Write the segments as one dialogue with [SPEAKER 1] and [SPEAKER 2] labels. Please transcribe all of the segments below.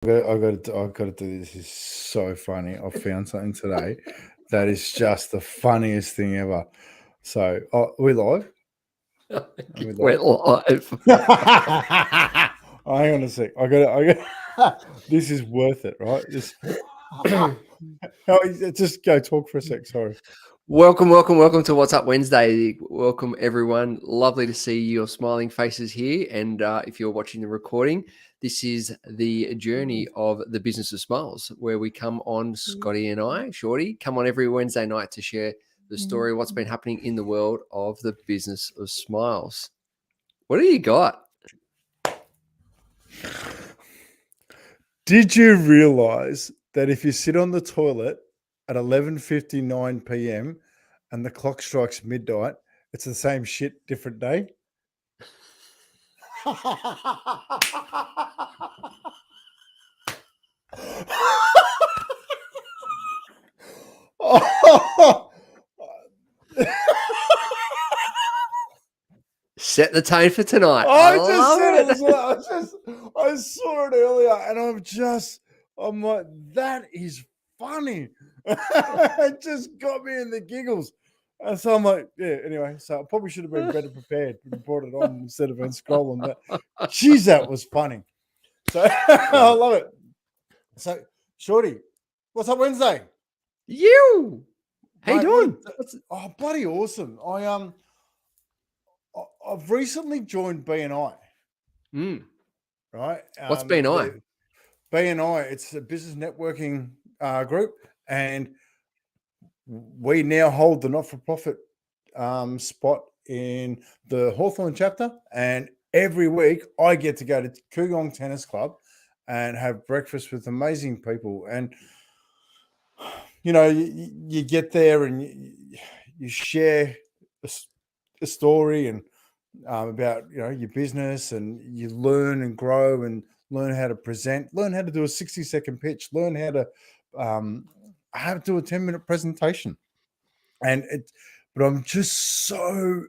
[SPEAKER 1] I've got to do this. This is so funny. I found something today that is just the funniest thing ever. So, are we live? Are we
[SPEAKER 2] We're
[SPEAKER 1] live?
[SPEAKER 2] live.
[SPEAKER 1] Hang on a sec. This is worth it, right? Just go talk for a sec. Sorry.
[SPEAKER 2] welcome to What's Up Wednesday. Welcome, everyone. Lovely to see your smiling faces here. And if you're watching the recording, this is the journey of the business of smiles, where we come on, Scotty and I, Shorty, come on every Wednesday night to share the story of what's been happening in the world of the business of smiles. What do you got?
[SPEAKER 1] Did you realize that if you sit on the toilet at 11:59 p.m. and the clock strikes midnight, it's the same shit, different day?
[SPEAKER 2] Set the tone for tonight.
[SPEAKER 1] I
[SPEAKER 2] I
[SPEAKER 1] just said it
[SPEAKER 2] love
[SPEAKER 1] as well. I saw it earlier, and I'm like, that is funny. It just got me in the giggles. And so I'm like, yeah. Anyway, so I probably should have been better prepared and brought it on instead of been scrolling. But geez, that was funny. So I love it. So, Shorty, what's up Wednesday?
[SPEAKER 2] You. How you
[SPEAKER 1] Mate,
[SPEAKER 2] doing?
[SPEAKER 1] oh, bloody awesome. I've recently joined BNI. Right?
[SPEAKER 2] What's BNI?
[SPEAKER 1] BNI, it's a business networking group, and we now hold the not-for-profit spot in the Hawthorn chapter. And every week, I get to go to Kugong Tennis Club and have breakfast with amazing people. And you know, you get there and you share a story and about your business, and you learn and grow and learn how to present, learn how to do a 60-second pitch, learn how to do a 10-minute presentation. And but I'm just so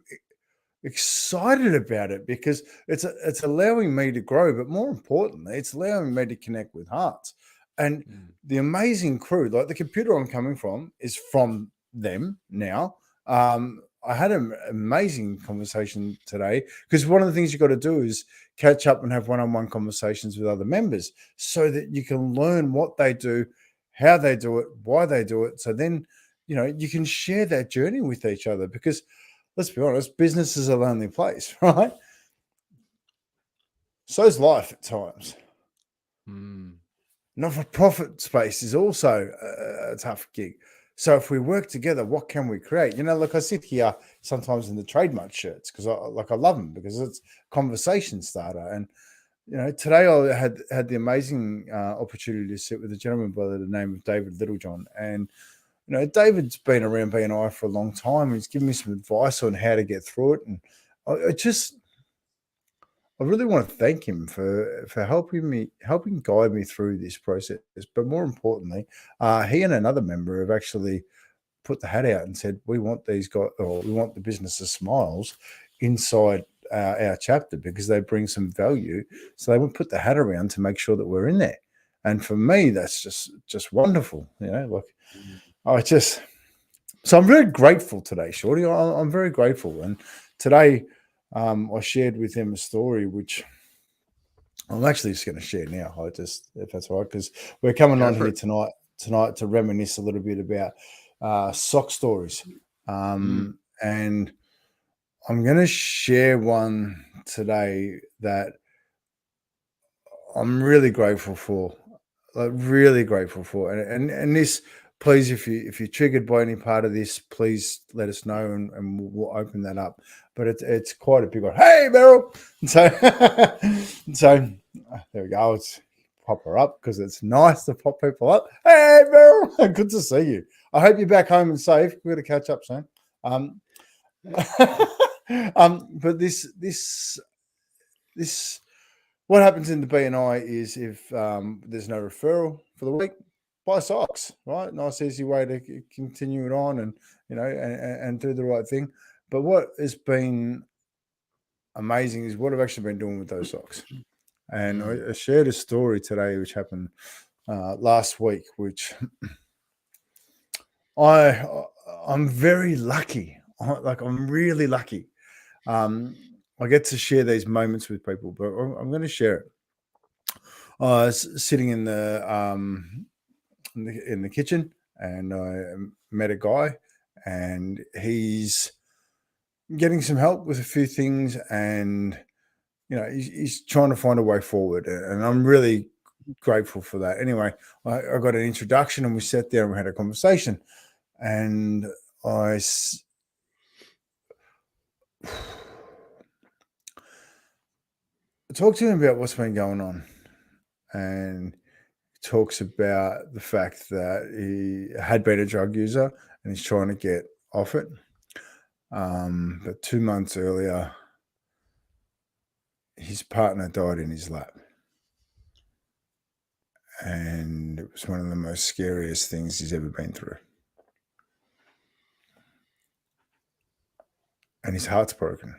[SPEAKER 1] excited about it because it's allowing me to grow, but more importantly, it's allowing me to connect with hearts. And the amazing crew, like the computer I'm coming from, is from them now. I had an amazing conversation today because one of the things you got to do is catch up and have one-on-one conversations with other members so that you can learn what they do, how they do it, why they do it. So then, you can share that journey with each other because let's be honest, business is a lonely place, right? So's life at times. Not-for-profit space is also a tough gig. So if we work together, what can we create? Look, I sit here sometimes in the trademark shirts because I love them because it's conversation starter. And today I had the amazing opportunity to sit with a gentleman by the name of David Littlejohn. And David's been around BNI for a long time. And he's given me some advice on how to get through it. And I really want to thank him for helping guide me through this process. But more importantly, he and another member have actually put the hat out and said, we want these guys, or we want the business of smiles inside our chapter because they bring some value. So they would put the hat around to make sure that we're in there. And for me, that's just wonderful. So I'm very grateful today, Shorty. I'm very grateful. And today, I shared with him a story which I'm actually just going to share now. If that's all right, because we're coming on here tonight to reminisce a little bit about sock stories, and I'm going to share one today that I'm really grateful for. Really grateful for, and this. Please, if you're triggered by any part of this, please let us know and we'll open that up. But it's quite a big one. Hey, Meryl! And so there we go. Let's pop her up because it's nice to pop people up. Hey, Meryl! Good to see you. I hope you're back home and safe. We're going to catch up soon. But this what happens in the BNI is if there's no referral for the week, buy socks, right? Nice, easy way to continue it on and, and do the right thing. But what has been amazing is what I've actually been doing with those socks. And I shared a story today which happened last week, which I'm very lucky. I'm really lucky. I get to share these moments with people, but I'm going to share it. I was sitting in the kitchen, and I met a guy, and he's getting some help with a few things, and he's trying to find a way forward, and I'm really grateful for that. Anyway, I got an introduction, and we sat there and we had a conversation, and I talked to him about what's been going on, and he talks about the fact that he had been a drug user and he's trying to get off it. But 2 months earlier, his partner died in his lap. And it was one of the most scariest things he's ever been through. And his heart's broken.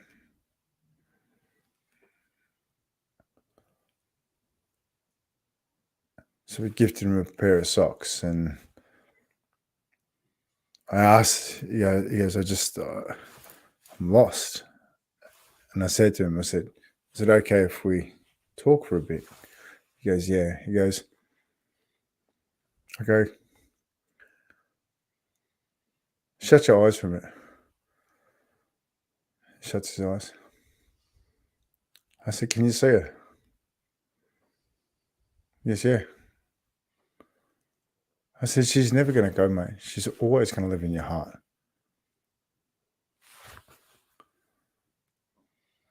[SPEAKER 1] So we gifted him a pair of socks, and I asked, he goes, I'm lost. And I said to him, is it okay if we talk for a bit? He goes, yeah. He goes, okay, shut your eyes for a minute. He shuts his eyes. I said, can you see her? Yes, yeah. I said, she's never going to go, mate. She's always going to live in your heart.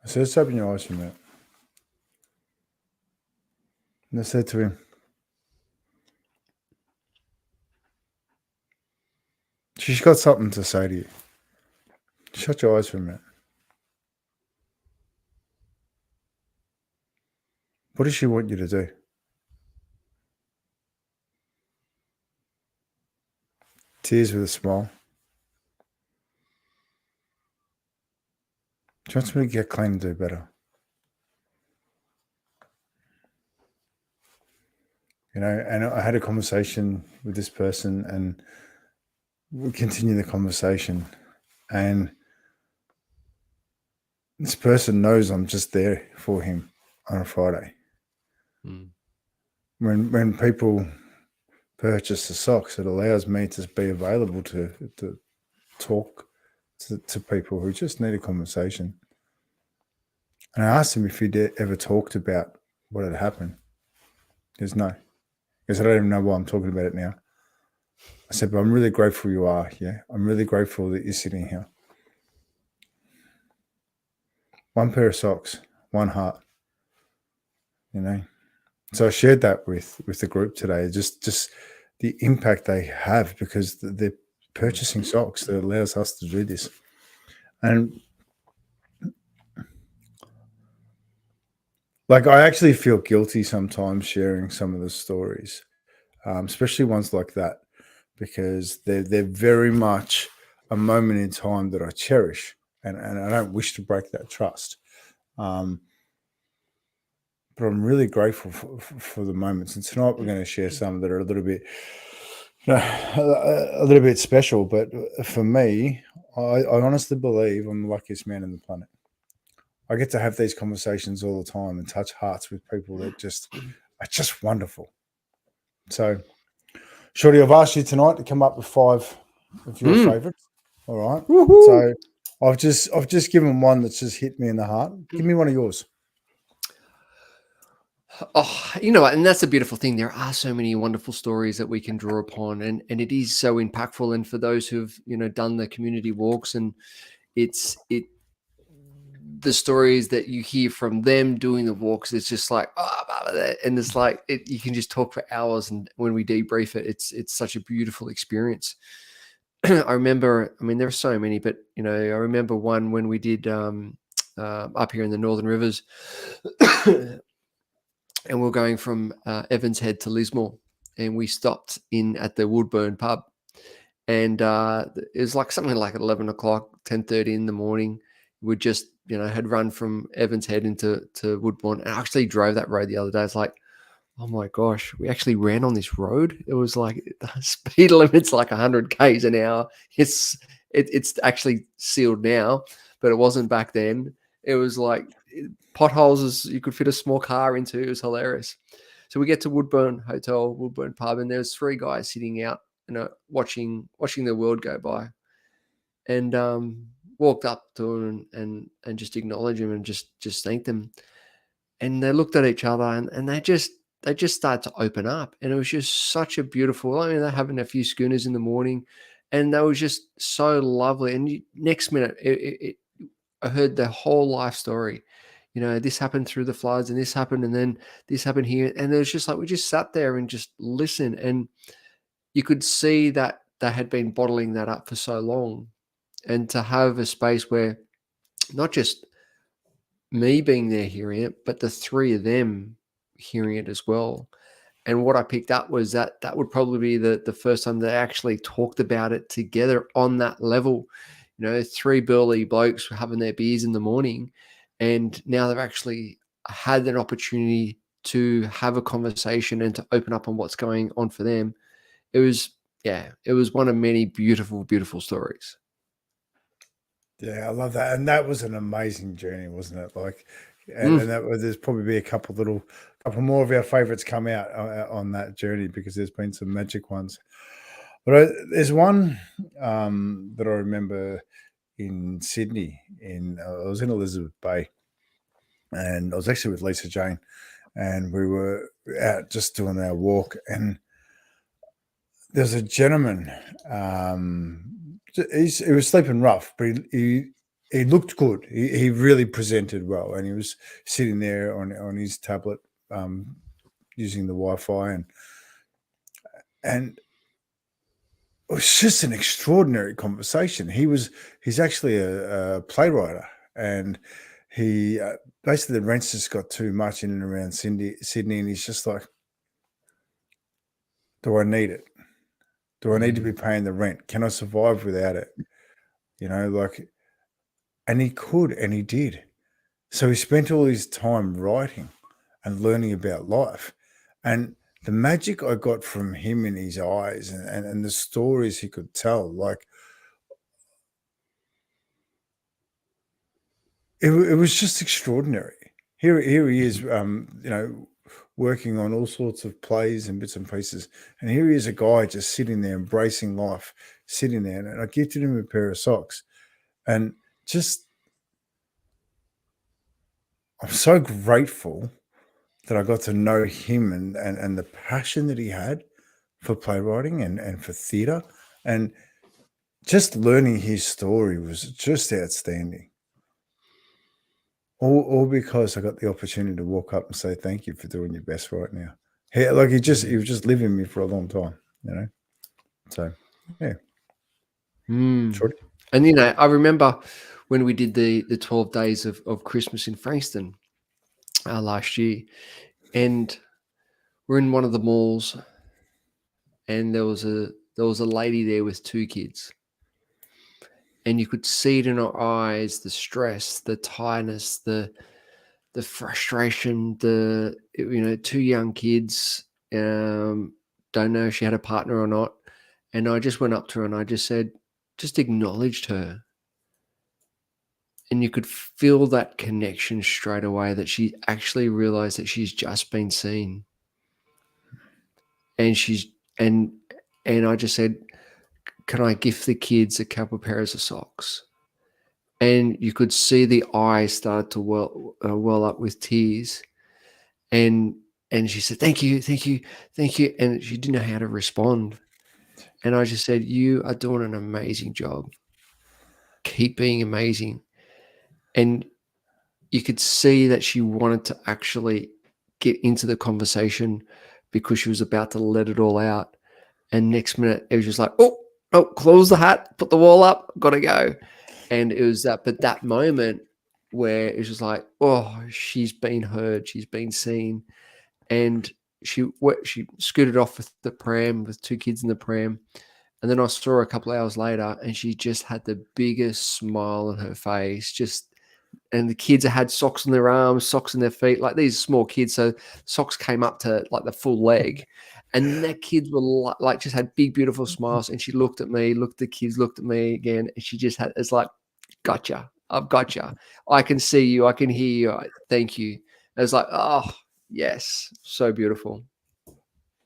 [SPEAKER 1] I said, let's open your eyes for a minute. And I said to him, she's got something to say to you. Shut your eyes for a minute. What does she want you to do? Tears with a smile. She wants me to get clean and do better. And I had a conversation with this person, and we continue the conversation. And this person knows I'm just there for him on a Friday. When people purchase the socks, it allows me to be available to talk to people who just need a conversation. And I asked him if he'd ever talked about what had happened. He goes, no. Because I don't even know why I'm talking about it now. I said, but I'm really grateful you are. Yeah, I'm really grateful that you're sitting here. One pair of socks, one heart. So I shared that with the group today. Just the impact they have, because they're purchasing socks that allows us to do this. And I actually feel guilty sometimes sharing some of the stories, especially ones like that, because they're very much a moment in time that I cherish, and I don't wish to break that trust. But I'm really grateful for the moments. And tonight we're going to share some that are a little bit, a little bit special. But for me, I honestly believe I'm the luckiest man on the planet. I get to have these conversations all the time and touch hearts with people that are just wonderful. So, Shorty, I've asked you tonight to come up with 5 of your favorites. All right. Woo-hoo. So I've just given one that's just hit me in the heart. Give me one of yours.
[SPEAKER 2] Oh, and that's a beautiful thing. There are so many wonderful stories that we can draw upon, and it is so impactful. And for those who've done the community walks, and the stories that you hear from them doing the walks, it's just like, and it's like you can just talk for hours. And when we debrief it, it's such a beautiful experience. I remember, there are so many, but I remember one when we did up here in the Northern Rivers. And we're going from Evans Head to Lismore, and we stopped in at the Woodburn pub, and it was like something like 11 o'clock, 10:30 in the morning. we just, had run from Evans Head into Woodbourne, and I actually drove that road the other day. It's like, oh my gosh, we actually ran on this road. It was like the speed limit's like 100 k's an hour. It's actually sealed now, but it wasn't back then. It was like potholes as you could fit a small car into. It was hilarious. So we get to Woodbourne Hotel, Woodbourne pub, and there's 3 guys sitting out, watching the world go by, and walked up to them and just acknowledged them and just thanked them. And they looked at each other and they just started to open up. And it was just such a beautiful, I mean, they're having a few schooners in the morning, and that was just so lovely. And next minute, I heard their whole life story. This happened through the floods, and this happened, and then this happened here. And it was just like, we just sat there and just listened. And you could see that they had been bottling that up for so long. And to have a space where not just me being there hearing it, but the 3 of them hearing it as well. And what I picked up was that would probably be the first time they actually talked about it together on that level. 3 burly blokes were having their beers in the morning, and now they've actually had an opportunity to have a conversation and to open up on what's going on for them. It was one of many beautiful, beautiful stories.
[SPEAKER 1] Yeah, I love that. And that was an amazing journey, wasn't it? Like, and there's probably be a couple more of our favorites come out on that journey, because there's been some magic ones. But there's one that I remember in Sydney. I was in Elizabeth Bay, and I was actually with Lisa Jane, and we were out just doing our walk, and there's a gentleman. He was sleeping rough, but he looked good. He really presented well, and he was sitting there on his tablet, using the Wi-Fi, and it was just an extraordinary conversation. He's actually a playwright, and he basically, the rents just got too much in and around Sydney, and he's just like, do I need it? Do I need to be paying the rent? Can I survive without it? And he could, and he did. So he spent all his time writing and learning about life. And the magic I got from him in his eyes, and the stories he could tell, like, it was just extraordinary. Here he is, working on all sorts of plays and bits and pieces. And here he is, a guy just sitting there, embracing life, sitting there. And I gifted him a pair of socks. And just, I'm so grateful that I got to know him and the passion that he had for playwriting and for theatre. And just learning his story was just outstanding. All because I got the opportunity to walk up and say, thank you for doing your best right now. He was just living with me for a long time, So, yeah.
[SPEAKER 2] Shorty. And, I remember when we did the 12 days of Christmas in Frankston last year, and we're in one of the malls, and there was a lady there with 2 kids. And you could see it in her eyes, the stress, the tiredness, the frustration, 2 young kids, don't know if she had a partner or not. And I just went up to her and I just said, just acknowledged her. And you could feel that connection straight away, that she actually realized that she's just been seen. And and I just said, can I gift the kids a couple of pairs of socks? And you could see the eyes start to well up with tears. And she said, thank you. And she didn't know how to respond. And I just said, you are doing an amazing job. Keep being amazing. And you could see that she wanted to actually get into the conversation, because she was about to let it all out. And next minute, it was just like, oh, close the hat, put the wall up, got to go. And it was that moment where it was just like, oh, she's been heard, she's been seen. And she scooted off with the pram, with 2 kids in the pram. And then I saw her a couple of hours later, and she just had the biggest smile on her face, just and the kids had socks on their arms, socks on their feet, like these small kids. So socks came up to like the full leg. And their kids were like just had big, beautiful smiles. And she looked at me, looked at the kids, looked at me again. And she just had, it's like, gotcha. I've gotcha. I can see you. I can hear you. Thank you. And it's like, oh, yes. So beautiful.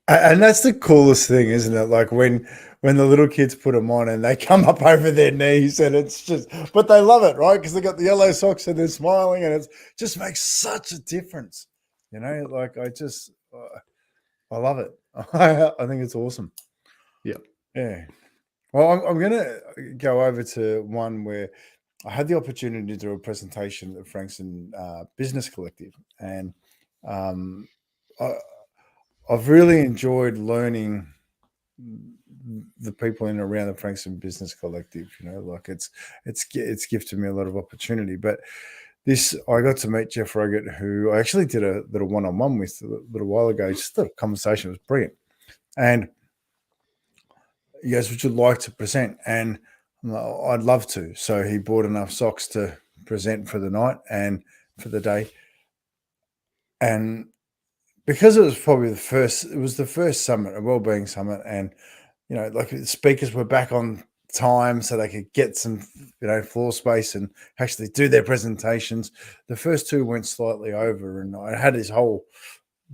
[SPEAKER 1] And that's the coolest thing, isn't it? Like when the little kids put them on and they come up over their knees, and it's just, but they love it, right? Because they got the yellow socks and they're smiling, and it just makes such a difference. You know, like I love it. I think it's awesome.
[SPEAKER 2] Yeah.
[SPEAKER 1] Yeah. Well, I'm going to go over to one where I had the opportunity to do a presentation at Frankston Business Collective, and I've really enjoyed learning the people in and around the Frankston Business Collective. You know, like it's gifted me a lot of opportunity. But this, I got to meet Jeff Roggett, who I actually did a little one-on-one with a little while ago. Just the conversation was brilliant, and he goes, "Would you like to present?" And I'm like, I'd love to. So he bought enough socks to present for the night and for the day. And because it was probably the first summit, a wellbeing summit, and you know, like the speakers were back on time so they could get some, you know, floor space and actually do their presentations. The first two went slightly over, and I had this whole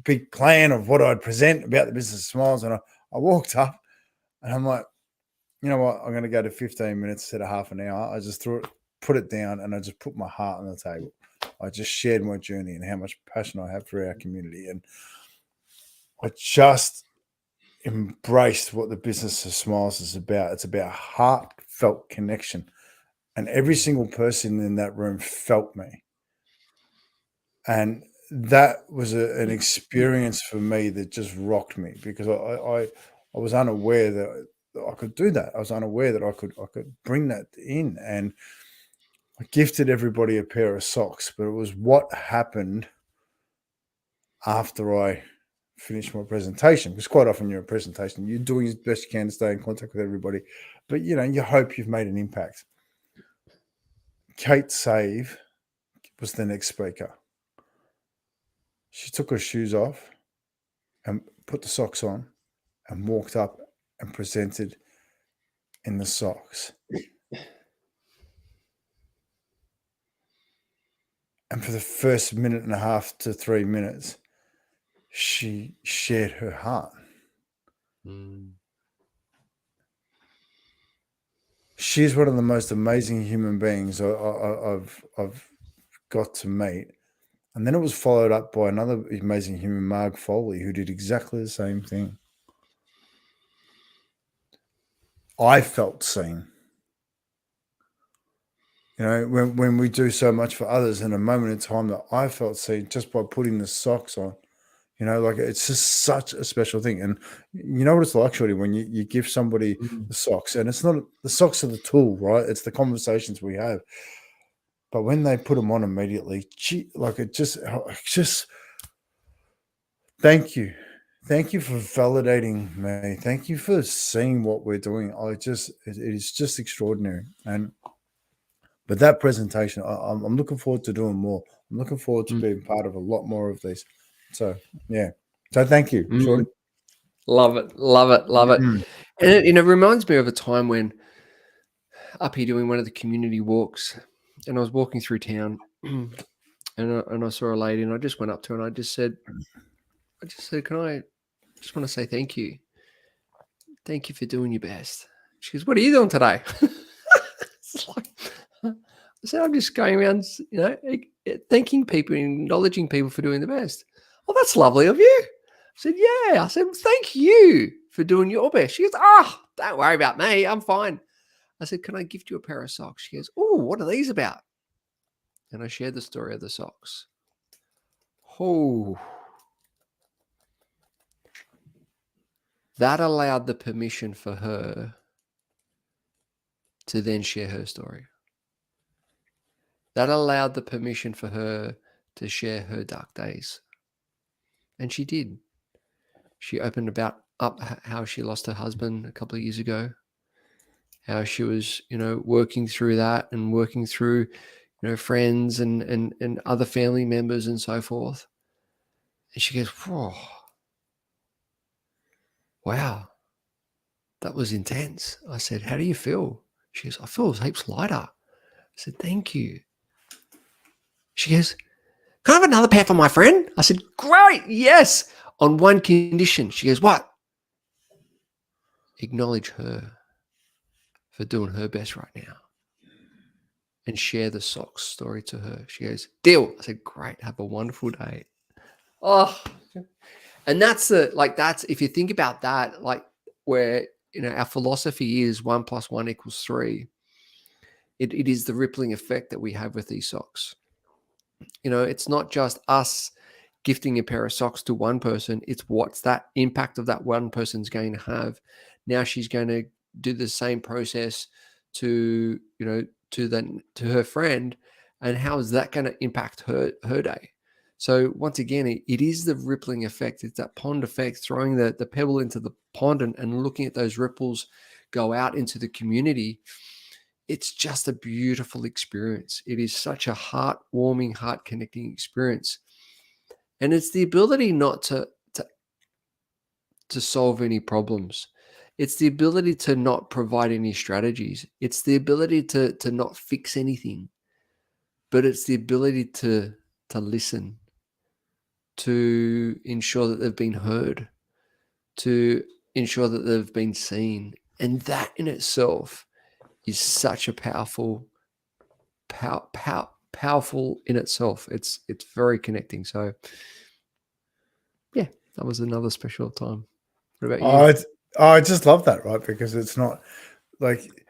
[SPEAKER 1] big plan of what I'd present about the business of smiles. And I walked up and I'm like, you know what, I'm going to go to 15 minutes instead of half an hour. I just put it down, and I just put my heart on the table. I just shared my journey and how much passion I have for our community. And I just embraced what the business of smiles is about. It's about heartfelt connection. And every single person in that room felt me. And that was an experience for me that just rocked me, because I was unaware that I could do that. I was unaware that I could bring that in, and I gifted everybody a pair of socks. But it was what happened after I finished my presentation, because quite often you're a presentation, you're doing as best you can to stay in contact with everybody, but you know, you hope you've made an impact. Kate Save was the next speaker. She took her shoes off and put the socks on and walked up and presented in the socks. And for the first minute and a half to 3 minutes, she shared her heart. She's one of the most amazing human beings I've got to meet. And then it was followed up by another amazing human, Marg Foley, who did exactly the same thing. I felt seen. You know, when we do so much for others, in a moment in time that I felt seen just by putting the socks on. You know, like it's just such a special thing. And you know what it's like, Shorty, when you give somebody the socks, and it's not, the socks are the tool, right? It's the conversations we have. But when they put them on immediately, like it just thank you. Thank you for validating me. Thank you for seeing what we're doing. It is just extraordinary. But that presentation, I'm looking forward to doing more. I'm looking forward to being part of a lot more of these. So, yeah. So thank you, Shorty.
[SPEAKER 2] Love it. Love it. Love it. And it reminds me of a time when up here doing one of the community walks, and I was walking through town and I saw a lady, and I just went up to her and I just said, can I just want to say thank you. Thank you for doing your best. She goes, what are you doing today? It's like, I said, I'm just going around, you know, thanking people and acknowledging people for doing the best. Oh, that's lovely of you. I said, yeah. I said, thank you for doing your best. She goes, don't worry about me. I'm fine. I said, can I gift you a pair of socks? She goes, oh, what are these about? And I shared the story of the socks. Oh, that allowed the permission for her to then share her story. That allowed the permission for her to share her dark days. And she did. She opened up how she lost her husband a couple of years ago, how she was, you know, working through that and working through, friends and other family members and so forth. And she goes, whoa, wow, that was intense. I said, how do you feel? She goes, I feel heaps lighter. I said, thank you. She goes, can I have another pair for my friend? I said, great, yes. On one condition. She goes, what? Acknowledge her for doing her best right now and share the socks story to her. She goes, deal. I said, great, have a wonderful day. Oh, and that's if you think about that, like where, our philosophy is 1 + 1 = 3. It is the rippling effect that we have with these socks. It's not just us gifting a pair of socks to one person. It's what's that impact of that one person's going to have. Now she's going to do the same process to her friend, and how is that going to impact her day? So once again, it is the rippling effect. It's that pond effect, throwing the pebble into the pond and looking at those ripples go out into the community. It's just a beautiful experience. It is such a heartwarming, heart-connecting experience. And it's the ability not to solve any problems. It's the ability to not provide any strategies. It's the ability to not fix anything. But it's the ability to listen, to ensure that they've been heard, to ensure that they've been seen. And that in itself is such a powerful in itself. It's very connecting. So yeah, that was another special time. What about you?
[SPEAKER 1] I just love that, right? Because it's not like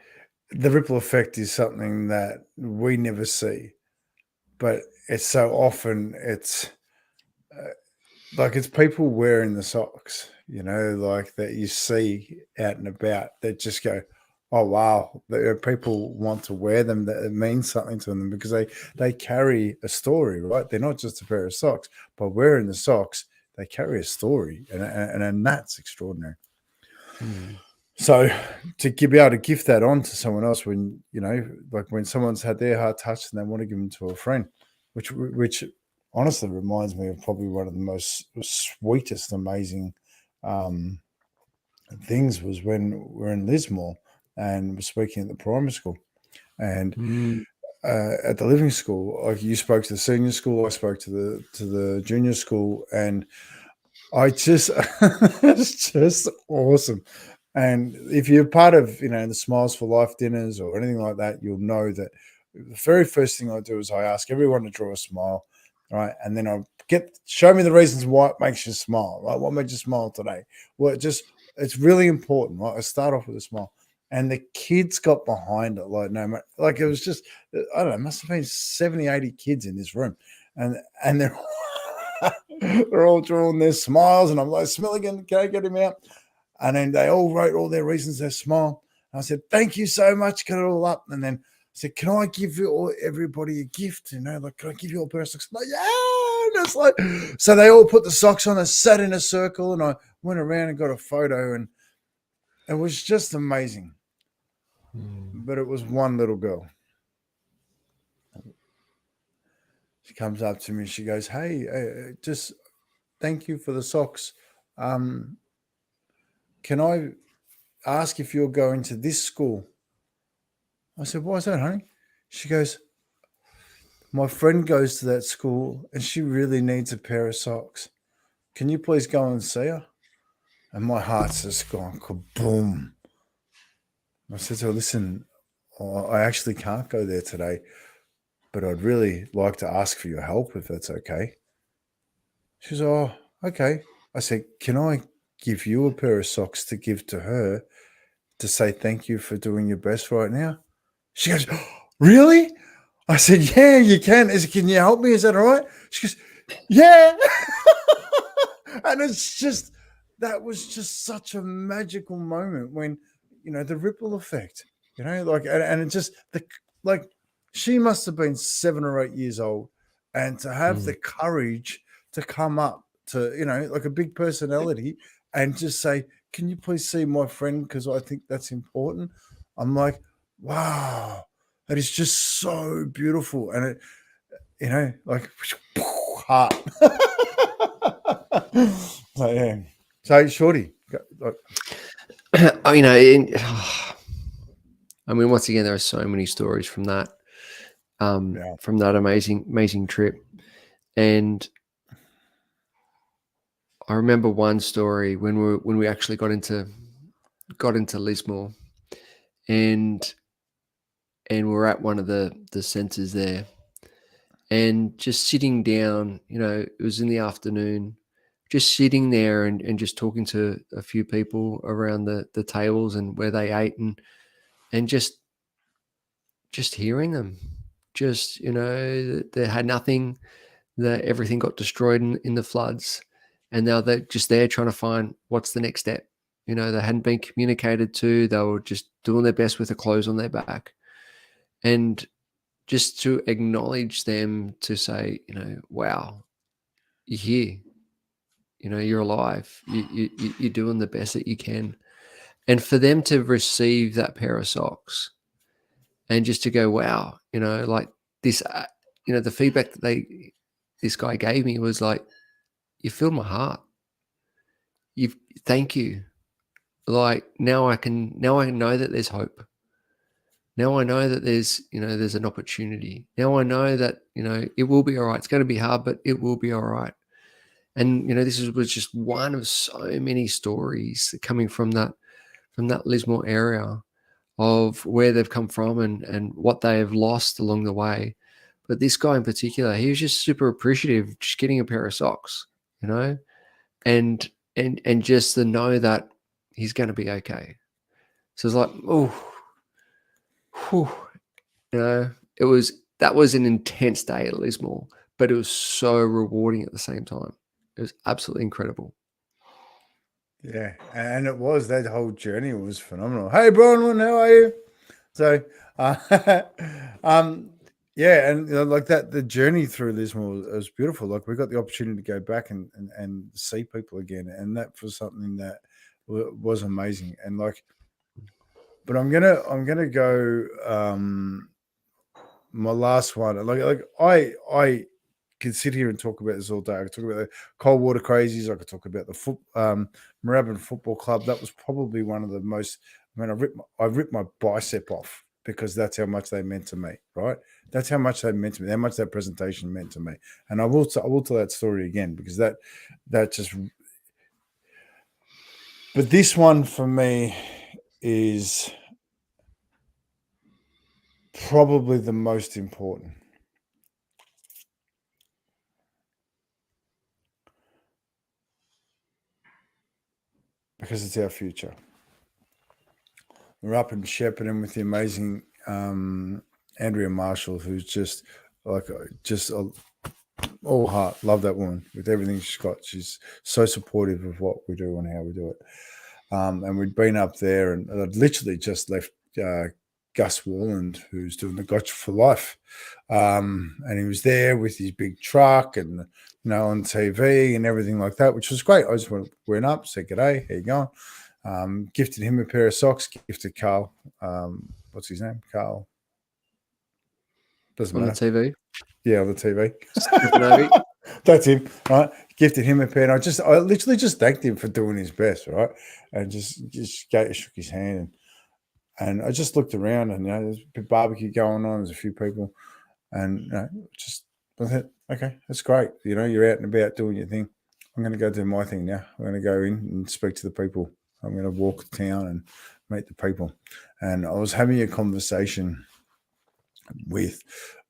[SPEAKER 1] the ripple effect is something that we never see, but it's so often it's like it's people wearing the socks, like that you see out and about that just go, oh wow, people want to wear them, that it means something to them because they carry a story, right? They're not just a pair of socks, but wearing the socks, they carry a story, and that's extraordinary. So to be able to gift that on to someone else when, like when someone's had their heart touched and they want to give them to a friend, which honestly reminds me of probably one of the most sweetest, amazing things was when we're in Lismore and we're speaking at the primary school. And at the living school, like you spoke to the senior school, I spoke to the junior school, and I just it's just awesome. And if you're part of, the Smiles for Life dinners or anything like that, you'll know that the very first thing I do is I ask everyone to draw a smile, right? And then I show me the reasons why it makes you smile, right? What made you smile today? Well, it's really important, right? I start off with a smile. And the kids got behind it like it was just, I don't know, it must have been 70, 80 kids in this room. And they're they're all drawing their smiles, and I'm like, smell again, can I get him out? And then they all wrote all their reasons they smile. And I said, thank you so much, got it all up. And then I said, can I give everybody a gift? Like, can I give you all a pair of socks? Like, yeah. And it's like, so they all put the socks on and sat in a circle, and I went around and got a photo, and it was just amazing. But it was one little girl. She comes up to me. She goes, hey, just thank you for the socks. Can I ask if you're going to this school? I said, why is that, honey? She goes, my friend goes to that school and she really needs a pair of socks. Can you please go and see her? And my heart's just gone kaboom. I said to her, listen, I actually can't go there today, but I'd really like to ask for your help if that's okay. She said, oh, okay. I said, can I give you a pair of socks to give to her to say thank you for doing your best right now? She goes, oh, really? I said, yeah, you can. Can you help me? Is that all right? She goes, yeah. And that was just such a magical moment when, the ripple effect, and it just, she must have been 7 or 8 years old, and to have the courage to come up to, like a big personality and just say, can you please see my friend? Because I think that's important. I'm like, wow, It is just so beautiful, and it, like heart. So yeah. So Shorty,
[SPEAKER 2] I mean, once again, there are so many stories from that, from that amazing trip, and I remember one story when we actually got into Lismore, and we're at one of the centers there, and just sitting down, it was in the afternoon, just sitting there and just talking to a few people around the tables and where they ate, and just hearing them, just, they had nothing, that everything got destroyed in the floods, and now they're just there trying to find what's the next step. They hadn't been communicated to. They were just doing their best with the clothes on their back, and just to acknowledge them, to say, wow, you're here, you're alive, you're doing the best that you can. And for them to receive that pair of socks and just to go, wow, like this, the feedback that this guy gave me was like, you filled my heart. Thank you. Like now I know that there's hope. Now I know that there's an opportunity. Now I know that, it will be all right. It's going to be hard, but it will be all right. And, this was just one of so many stories coming from that Lismore area, of where they've come from and what they have lost along the way. But this guy in particular, he was just super appreciative, just getting a pair of socks, and just to know that he's going to be okay. So it's like, that was an intense day at Lismore, but it was so rewarding at the same time. It was absolutely incredible.
[SPEAKER 1] Yeah, and it was, that whole journey was phenomenal. Hey, Bronwyn, how are you? So, yeah, and like that, the journey through Lismore was beautiful. Like we got the opportunity to go back and see people again, and that was something that was amazing. And like, but I'm gonna go. My last one, like I could sit here and talk about this all day. I could talk about the cold water crazies. I could talk about the Moorabbin Football Club. That was probably one of the most. I mean, I ripped my bicep off because that's how much they meant to me. Right? That's how much they meant to me. How much that presentation meant to me. And I will tell that story again, because that just. But this one for me is probably the most important. Because it's our future. We're up in Shepparton with the amazing Andrea Marshall, who's just like all heart. Love that woman with everything she's got. She's so supportive of what we do and how we do it. And we'd been up there, and I'd literally just left Gus Warland, who's doing the Gotcha for Life, and he was there with his big truck and on TV and everything like that, which was great. I just went up, said g'day, how you going? Gifted him a pair of socks. Gifted Carl, what's his name? Carl. Doesn't matter.
[SPEAKER 2] On the TV.
[SPEAKER 1] Yeah, on the TV. That's him, right? Gifted him a pair. And I literally just thanked him for doing his best, right? And just shook his hand, and I just looked around, and there's a bit of barbecue going on. There's a few people, and just I thought, okay, that's great. You're out and about doing your thing. I'm going to go do my thing now. I'm going to go in and speak to the people. I'm going to walk the town and meet the people. And I was having a conversation with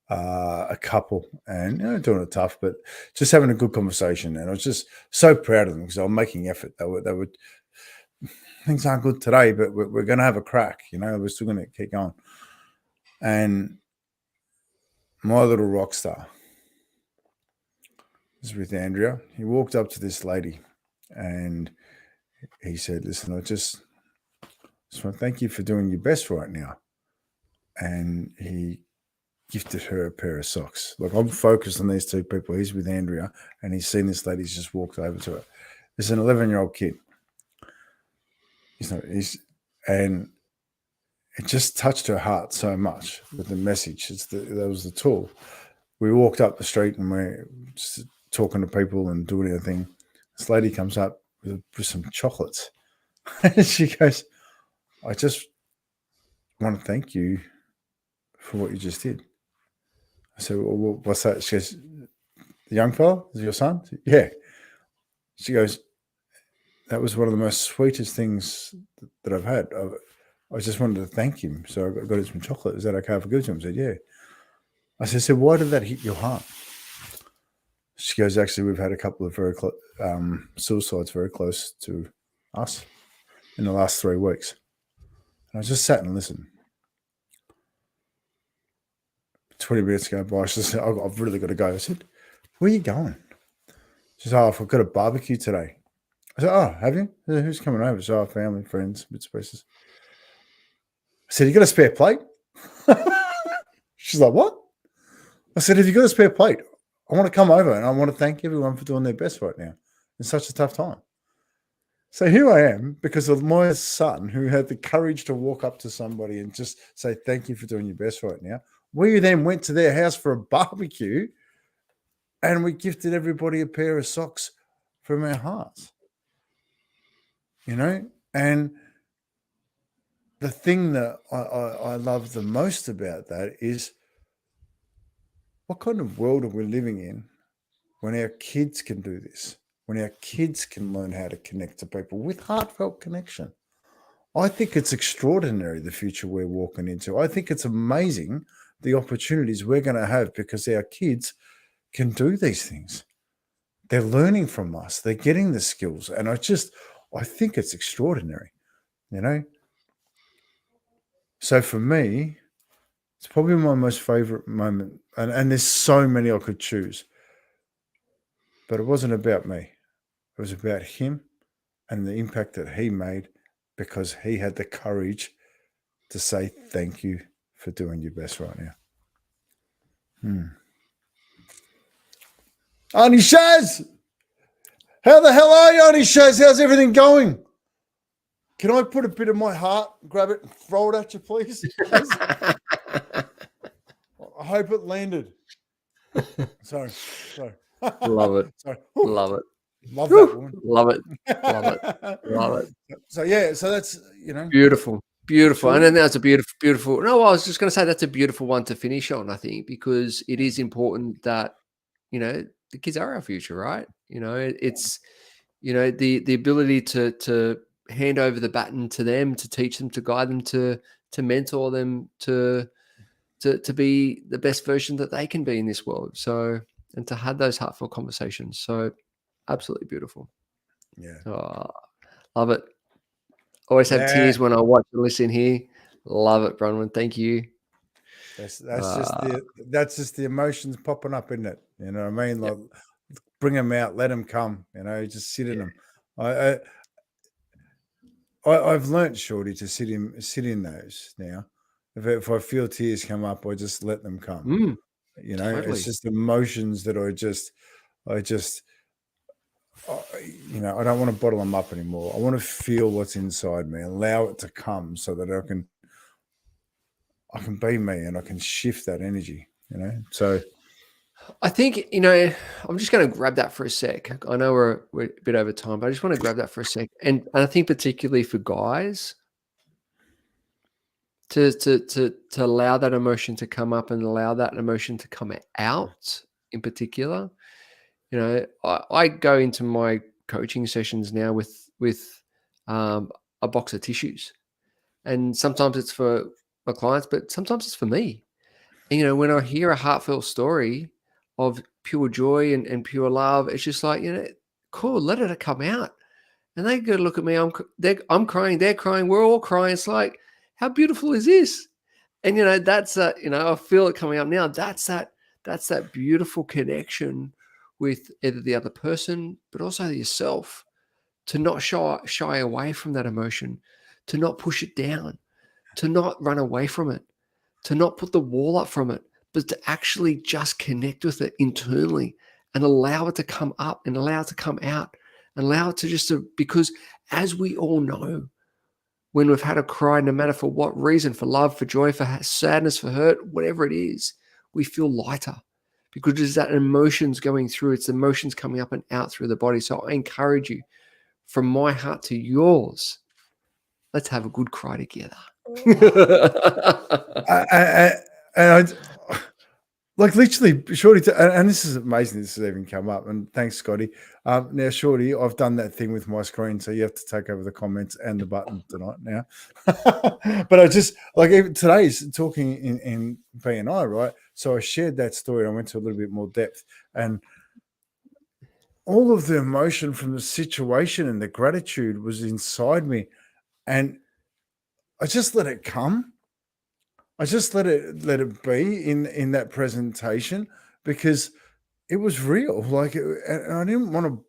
[SPEAKER 1] a couple, and doing it tough, but just having a good conversation. And I was just so proud of them because they were making effort. They were things aren't good today, but we're going to have a crack. We're still going to keep going. And my little rock star is with Andrea. He walked up to this lady, and he said, "Listen, I just want to thank you for doing your best right now." And he gifted her a pair of socks. Like, I'm focused on these two people. He's with Andrea, and he's seen this lady. He's just walked over to her. It's an 11-year-old kid. And it just touched her heart so much with the message. That was the tool. We walked up the street and we're just talking to people and doing anything. This lady comes up with some chocolates. And she goes, I just want to thank you for what you just did. I said, well, what's that? She goes, the young fella, is it your son? Said, yeah. She goes, that was one of the most sweetest things that I've had. I just wanted to thank him. So I got him some chocolate. Is that okay if I give it to him? I said, yeah. I said, so why did that hit your heart? She goes, actually, we've had a couple of very suicides very close to us in the last 3 weeks. And I just sat and listened. 20 minutes go by. She said, I've really got to go. I said, where are you going? She said, I've got a barbecue today. I said, oh, have you? Who's coming over? So, family, friends, bits and pieces. I said, you got a spare plate? She's like, what? I said, have you got a spare plate? I want to come over and I want to thank everyone for doing their best right now in such a tough time. So here I am because of my son who had the courage to walk up to somebody and just say, thank you for doing your best right now. We then went to their house for a barbecue and we gifted everybody a pair of socks from our hearts. You know, and the thing that I love the most about that is what kind of world are we living in when our kids can do this, when our kids can learn how to connect to people with heartfelt connection. I think it's extraordinary, the future we're walking into. I think it's amazing the opportunities we're going to have because our kids can do these things. They're learning from us. They're getting the skills. And I think it's extraordinary, you know. So for me, it's probably my most favorite moment. And there's so many I could choose. But it wasn't about me. It was about him and the impact that he made because he had the courage to say thank you for doing your best right now. Auntie Shaz! How the hell are you, Auntie Shaz? How's everything going? Can I put a bit of my heart, grab it and throw it at you, please? I hope it landed. Sorry.
[SPEAKER 2] Love it.
[SPEAKER 1] Sorry.
[SPEAKER 2] Love it.
[SPEAKER 1] Love that woman.
[SPEAKER 2] Love it. Love it. Love it.
[SPEAKER 1] So yeah, so that's, you know.
[SPEAKER 2] Beautiful. And then that's a beautiful. No, I was just going to say that's a beautiful one to finish on, I think, because it is important that, you know, the kids are our future, right? You know, it's, you know, the ability to hand over the baton to them, to teach them, to guide them, to mentor them, to be the best version that they can be in this world. So, and to have those heartfelt conversations. So absolutely beautiful.
[SPEAKER 1] Yeah.
[SPEAKER 2] Oh, love it. Always have tears when I watch and listen here. Love it, Bronwyn. Thank you.
[SPEAKER 1] That's just the emotions popping up, isn't it? You know what I mean? Like, bring them out, let them come. You know, just sit in them. I've learnt, Shorty, to sit in those now. If I feel tears come up, I just let them come. You know, totally. It's just emotions that you know, I don't want to bottle them up anymore. I want to feel what's inside me, allow it to come so that I can be me and I can shift that energy, you know? So
[SPEAKER 2] I think, you know, I'm just going to grab that for a sec. I know we're a bit over time, but I just want to grab that for a sec. And I think particularly for guys to allow that emotion to come up and allow that emotion to come out in particular. You know, I go into my coaching sessions now with a box of tissues, and sometimes it's for my clients, but sometimes it's for me. And, you know, when I hear a heartfelt story of pure joy and pure love, it's just like, you know, cool, let it come out. And they go to look at me. I'm crying. They're crying. We're all crying. It's like, how beautiful is this? And, you know, that's you know, I feel it coming up now. That's that beautiful connection with either the other person, but also yourself, to not shy away from that emotion, to not push it down, to not run away from it, to not put the wall up from it, but to actually just connect with it internally and allow it to come up and allow it to come out and allow it to because as we all know, when we've had a cry, no matter for what reason, for love, for joy, for sadness, for hurt, whatever it is, we feel lighter because there's that emotions going through. It's emotions coming up and out through the body. So I encourage you, from my heart to yours, let's have a good cry together.
[SPEAKER 1] Like literally, Shorty, and this is amazing. This has even come up, and thanks, Scotty. Now, Shorty, I've done that thing with my screen, so you have to take over the comments and the button tonight now. But I just like even today's talking in B&I, right? So I shared that story. And I went to a little bit more depth, and all of the emotion from the situation and the gratitude was inside me, and I just let it come. I just let it be in that presentation because it was real. Like, and I didn't want to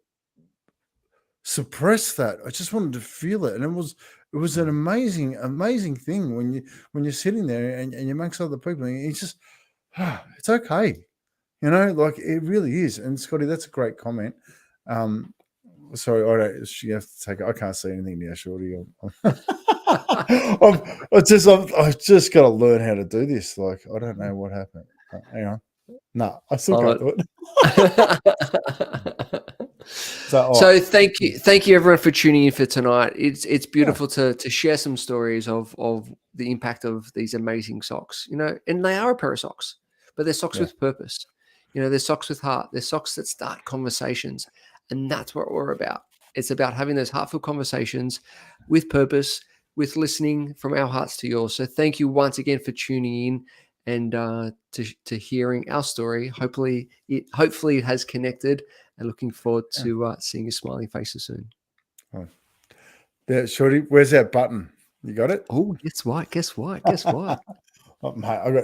[SPEAKER 1] suppress that. I just wanted to feel it, and it was an amazing thing when you're sitting there and you amongst other people, and it's just it's okay, like it really is. And Scotty, that's a great comment. Sorry, I don't. You have to take it. I can't see anything now, Shorty. I've just got to learn how to do this. Like, I don't know what happened. Hang on. No, I still can't do it.
[SPEAKER 2] So thank you everyone for tuning in for tonight. It's beautiful to share some stories of the impact of these amazing socks. And they are a pair of socks, but they're socks with purpose. They're socks with heart. They're socks that start conversations. And that's what we're about. It's about having those heartfelt conversations with purpose, with listening from our hearts to yours. So thank you once again for tuning in and to hearing our story. Hopefully it has connected, and looking forward to seeing your smiling faces soon.
[SPEAKER 1] Oh. There, Shorty, where's that button? You got it?
[SPEAKER 2] Oh, guess what?
[SPEAKER 1] Oh, mate, I got